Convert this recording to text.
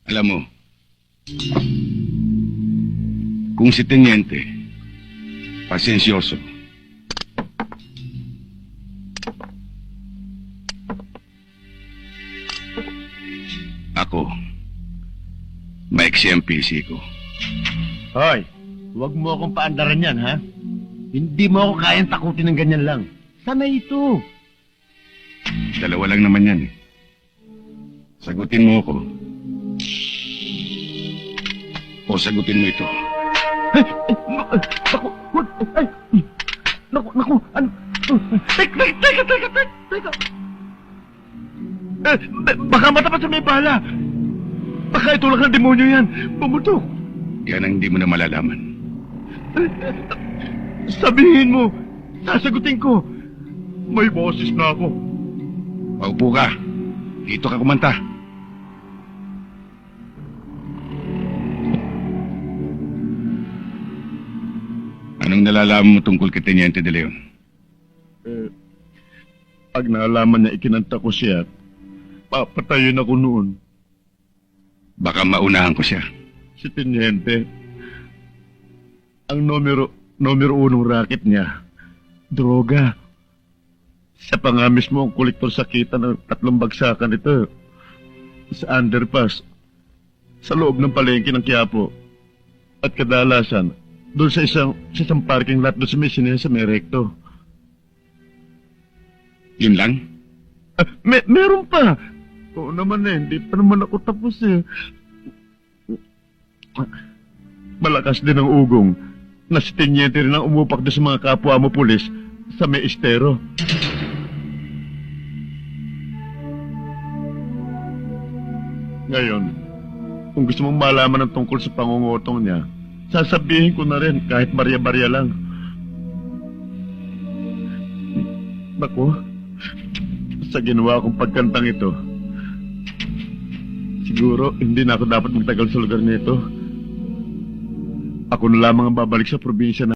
Alam mo, kung si Teniente, pasensyoso, ako, maiksi ang PC ko. Hoy, huwag mo akong paandaran yan, ha? Hindi mo ako kayang takutin ng ganyan lang. Sanay ito. Dalawa lang naman yan eh. Sagutin mo ako. O sagutin mo ito. Naku, ano? Teka. Baka matapat sa may bala. Baka ito lang ng demonyo yan. Pumutok. Yan ang hindi mo na malalaman. Sabihin mo, sasagutin ko. May boses na ako. Paupo ka. Dito ka kumanta. Anong nalalaman mo tungkol kay Teniente de Leon? Pag naalaman niya ikinanta ko siya, papatayin ako noon. Baka maunahan ko siya. Si Teniente, ang numero unong racket niya, droga. Siya pa nga mismo ang kolektor sa kita ng 3 bagsakan ito. Sa underpass, sa loob ng palengke ng Quiapo, at kadalasan, doon sa isang parking lot doon sa may sinesa may recto. Yun lang? Meron pa. Oo naman hindi pa naman ako tapos eh. Malakas din ang ugong na si Teniente rin ang umupak doon sa mga kapwa mo pulis sa may estero. Ngayon, kung gusto mong malaman ng tungkol sa pangungutong niya, sasabihin ko na rin kahit barya-barya lang. Naku, sa ginawa kong pagkantang ito, siguro hindi na ako dapat magtagal sa lugar nito. Ako na lamang ang babalik sa probinsya na